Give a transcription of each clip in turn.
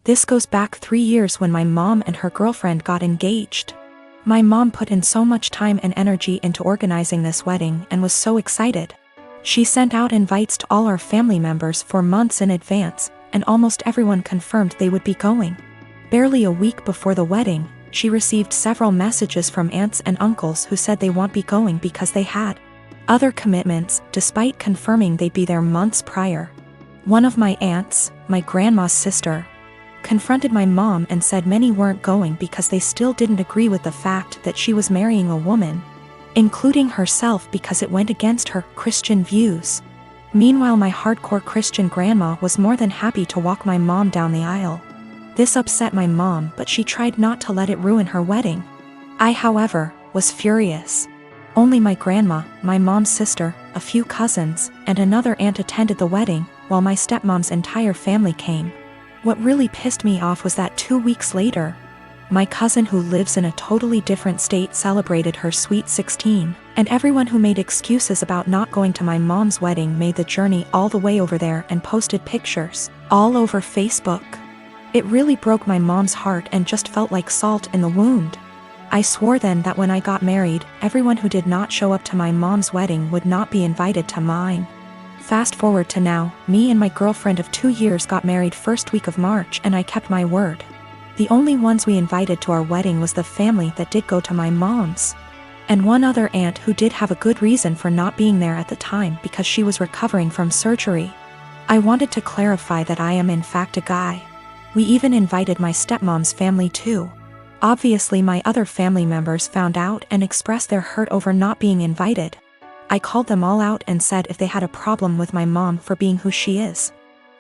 This goes back 3 years when my mom and her girlfriend got engaged. My mom put in so much time and energy into organizing this wedding and was so excited. She sent out invites to all our family members for months in advance, and almost everyone confirmed they would be going. Barely a week before the wedding, she received several messages from aunts and uncles who said they won't be going because they had other commitments, despite confirming they'd be there months prior. One of my aunts, my grandma's sister, confronted my mom and said many weren't going because they still didn't agree with the fact that she was marrying a woman, including herself, because it went against her Christian views. Meanwhile, my hardcore Christian grandma was more than happy to walk my mom down the aisle. This upset my mom, but she tried not to let it ruin her wedding. I, however, was furious. Only my grandma, my mom's sister, a few cousins, and another aunt attended the wedding, while my stepmom's entire family came. What really pissed me off was that 2 weeks later, my cousin who lives in a totally different state celebrated her sweet 16, and everyone who made excuses about not going to my mom's wedding made the journey all the way over there and posted pictures all over Facebook. It really broke my mom's heart and just felt like salt in the wound. I swore then that when I got married, everyone who did not show up to my mom's wedding would not be invited to mine. Fast forward to now, me and my girlfriend of 2 years got married first week of March, and I kept my word. The only ones we invited to our wedding was the family that did go to my mom's, and one other aunt who did have a good reason for not being there at the time because she was recovering from surgery. I wanted to clarify that I am in fact a guy. We even invited my stepmom's family too. Obviously my other family members found out and expressed their hurt over not being invited. I called them all out and said if they had a problem with my mom for being who she is,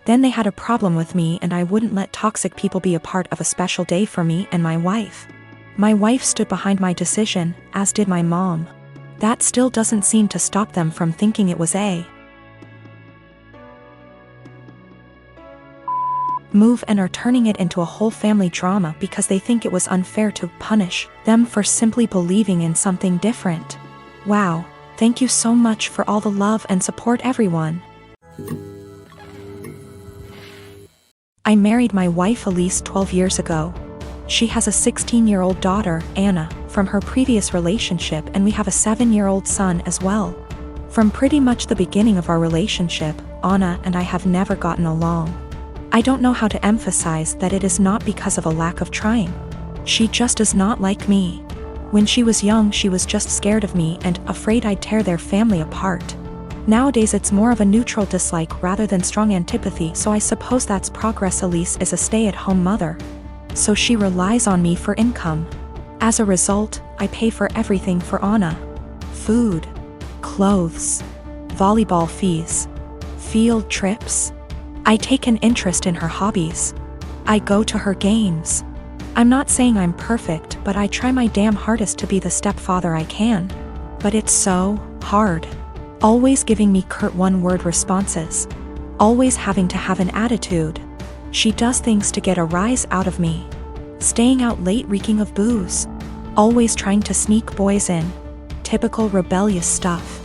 then they had a problem with me, and I wouldn't let toxic people be a part of a special day for me and my wife. My wife stood behind my decision, as did my mom. That still doesn't seem to stop them from thinking it was a move and are turning it into a whole family drama because they think it was unfair to punish them for simply believing in something different. Wow, thank you so much for all the love and support, everyone. I married my wife Elise 12 years ago. She has a 16-year-old daughter, Anna, from her previous relationship, and we have a 7-year-old son as well. From pretty much the beginning of our relationship, Anna and I have never gotten along. I don't know how to emphasize that it is not because of a lack of trying. She just does not like me. When she was young, she was just scared of me and afraid I'd tear their family apart. Nowadays it's more of a neutral dislike rather than strong antipathy, so I suppose that's progress. Elise is a stay-at-home mother, so she relies on me for income. As a result, I pay for everything for Anna: food, clothes, volleyball fees, field trips. I take an interest in her hobbies. I go to her games. I'm not saying I'm perfect, but I try my damn hardest to be the stepfather I can. But it's so hard. Always giving me curt one-word responses. Always having to have an attitude. She does things to get a rise out of me. Staying out late reeking of booze. Always trying to sneak boys in. Typical rebellious stuff.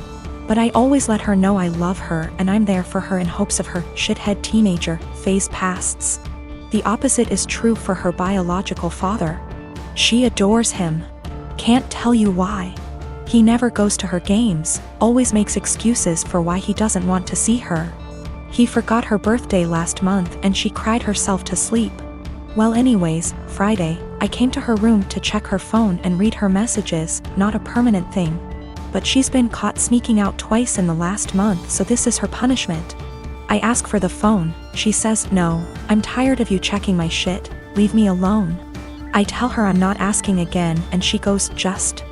But I always let her know I love her and I'm there for her in hopes of her shithead teenager phase pasts. The opposite is true for her biological father. She adores him. Can't tell you why. He never goes to her games, always makes excuses for why he doesn't want to see her. He forgot her birthday last month and she cried herself to sleep. Well, anyways, Friday, I came to her room to check her phone and read her messages, not a permanent thing. But she's been caught sneaking out twice in the last month, so this is her punishment. I ask for the phone, she says, "No, I'm tired of you checking my shit, leave me alone." I tell her I'm not asking again and she goes, "Just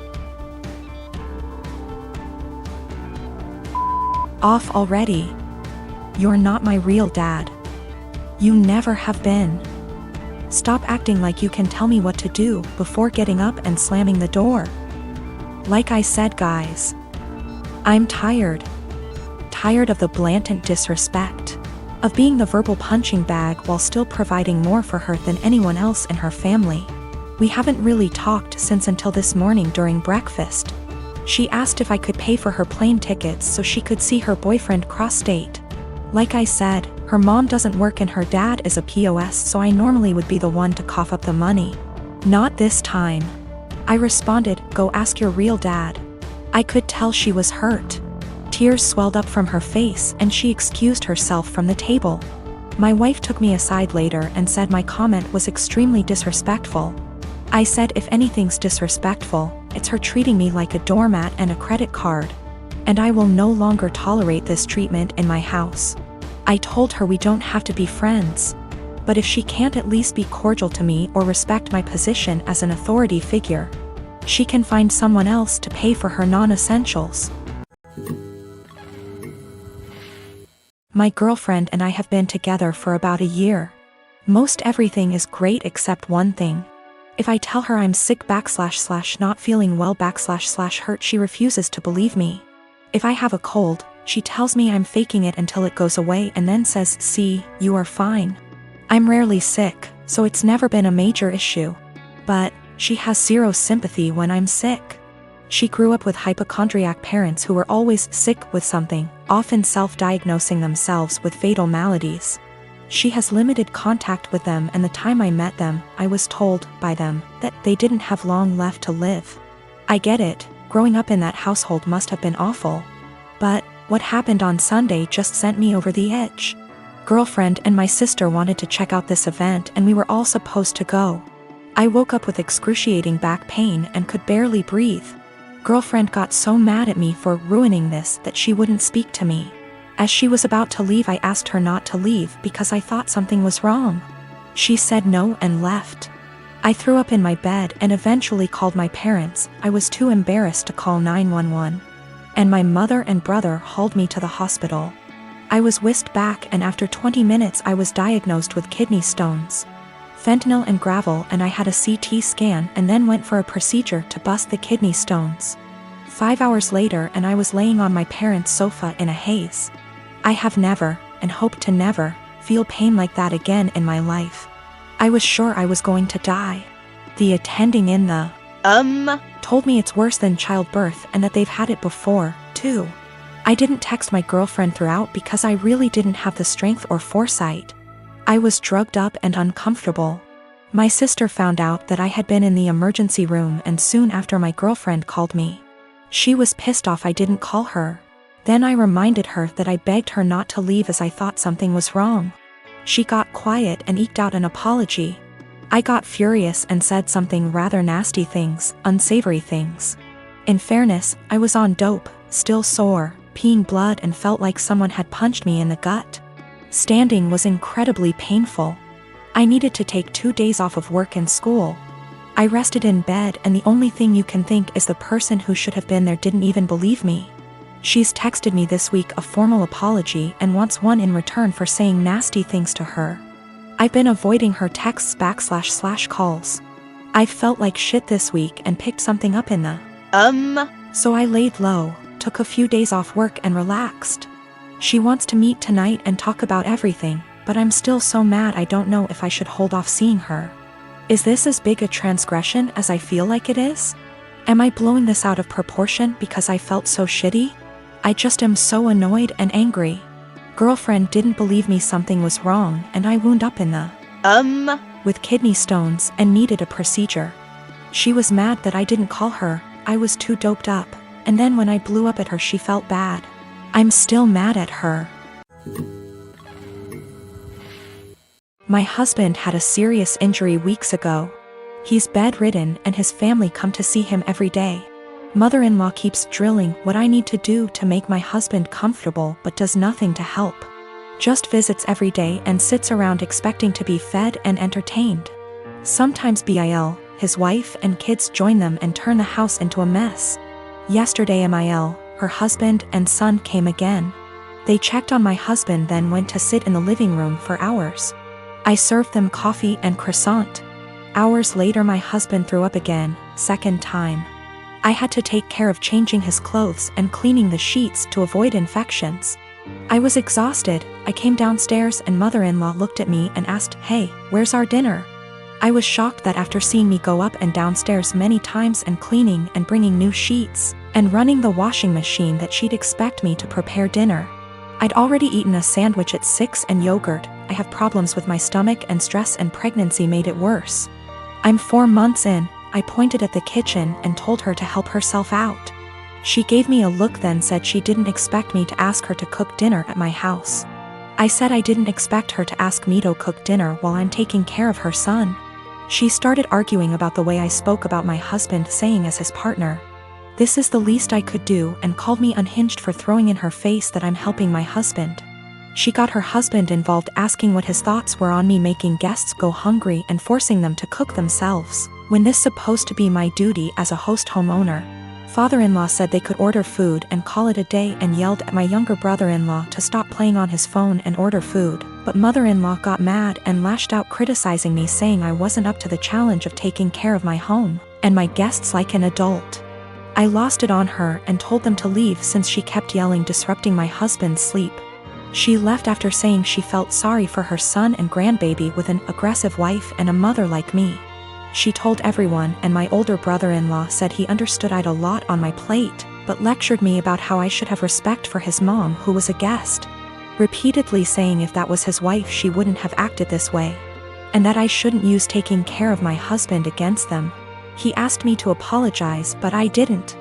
off already. You're not my real dad. You never have been. Stop acting like you can tell me what to do," before getting up and slamming the door. Like I said, guys, I'm tired. Tired of the blatant disrespect. Of being the verbal punching bag while still providing more for her than anyone else in her family. We haven't really talked since until this morning during breakfast. She asked if I could pay for her plane tickets so she could see her boyfriend cross-state. Like I said, Her mom doesn't work and her dad is a POS, so I normally would be the one to cough up the money. Not this time. I responded, go ask your real dad. I could tell she was hurt. Tears swelled up from her face and she excused herself from the table. My wife took me aside later and said my comment was extremely disrespectful. I said if anything's disrespectful, it's her treating me like a doormat and a credit card. And I will no longer tolerate this treatment in my house. I told her we don't have to be friends. But if she can't at least be cordial to me or respect my position as an authority figure, she can find someone else to pay for her non-essentials. My girlfriend and I have been together for about a year. Most everything is great except one thing. If I tell her I'm sick / not feeling well / hurt, she refuses to believe me. If I have a cold, she tells me I'm faking it until it goes away and then says, see, you are fine. I'm rarely sick, so it's never been a major issue. But she has zero sympathy when I'm sick. She grew up with hypochondriac parents who were always sick with something, often self-diagnosing themselves with fatal maladies. She has limited contact with them, and the time I met them, I was told by them that they didn't have long left to live. I get it, growing up in that household must have been awful. But what happened on Sunday just sent me over the edge. Girlfriend and my sister wanted to check out this event and we were all supposed to go. I woke up with excruciating back pain and could barely breathe. Girlfriend got so mad at me for ruining this that she wouldn't speak to me. As she was about to leave, I asked her not to leave because I thought something was wrong. She said no and left. I threw up in my bed and eventually called my parents. I was too embarrassed to call 911. And my mother and brother hauled me to the hospital. I was whisked back and after 20 minutes I was diagnosed with kidney stones, fentanyl and gravel, and I had a CT scan and then went for a procedure to bust the kidney stones. 5 hours later and I was laying on my parents' sofa in a haze. I have never, and hope to never, feel pain like that again in my life. I was sure I was going to die. The attending in the told me it's worse than childbirth and that they've had it before, too. I didn't text my girlfriend throughout because I really didn't have the strength or foresight. I was drugged up and uncomfortable. My sister found out that I had been in the emergency room and soon after my girlfriend called me. She was pissed off I didn't call her. Then I reminded her that I begged her not to leave as I thought something was wrong. She got quiet and eked out an apology. I got furious and said something rather nasty things, unsavory things. In fairness, I was on dope, still sore, peeing blood and felt like someone had punched me in the gut. Standing was incredibly painful. I needed to take 2 days off of work and school. I rested in bed and the only thing you can think is the person who should have been there didn't even believe me. She's texted me this week a formal apology and wants one in return for saying nasty things to her. I've been avoiding her texts / calls. I've felt like shit this week and picked something up in the So I laid low, took a few days off work and relaxed. She wants to meet tonight and talk about everything, but I'm still so mad I don't know if I should hold off seeing her. Is this as big a transgression as I feel like it is? Am I blowing this out of proportion because I felt so shitty? I just am so annoyed and angry. Girlfriend didn't believe me something was wrong and I wound up in the with kidney stones and needed a procedure. She was mad that I didn't call her, I was too doped up, and then when I blew up at her she felt bad. I'm still mad at her. My husband had a serious injury weeks ago. He's bedridden and his family come to see him every day. Mother-in-law keeps drilling what I need to do to make my husband comfortable but does nothing to help. Just visits every day and sits around expecting to be fed and entertained. Sometimes Bil, his wife and kids join them and turn the house into a mess. Yesterday Mil, her husband and son came again. They checked on my husband then went to sit in the living room for hours. I served them coffee and croissant. Hours later my husband threw up again, second time. I had to take care of changing his clothes and cleaning the sheets to avoid infections. I was exhausted. I came downstairs and mother-in-law looked at me and asked, "Hey, where's our dinner?" I was shocked that after seeing me go up and downstairs many times and cleaning and bringing new sheets and running the washing machine that she'd expect me to prepare dinner. I'd already eaten a sandwich at 6 and yogurt. I have problems with my stomach and stress and pregnancy made it worse. I'm 4 months in. I pointed at the kitchen and told her to help herself out. She gave me a look then said she didn't expect me to ask her to cook dinner at my house. I said I didn't expect her to ask me to cook dinner while I'm taking care of her son. She started arguing about the way I spoke about my husband, saying as his partner. This is the least I could do, and called me unhinged for throwing in her face that I'm helping my husband. She got her husband involved, asking what his thoughts were on me making guests go hungry and forcing them to cook themselves, when this supposed to be my duty as a host homeowner. Father-in-law said they could order food and call it a day and yelled at my younger brother-in-law to stop playing on his phone and order food, but mother-in-law got mad and lashed out, criticizing me, saying I wasn't up to the challenge of taking care of my home and my guests like an adult. I lost it on her and told them to leave since she kept yelling, disrupting my husband's sleep. She left after saying she felt sorry for her son and grandbaby with an aggressive wife and a mother like me. She told everyone, and my older brother-in-law said he understood I'd a lot on my plate, but lectured me about how I should have respect for his mom, who was a guest, repeatedly saying if that was his wife she wouldn't have acted this way, and that I shouldn't use taking care of my husband against them. He asked me to apologize, but I didn't.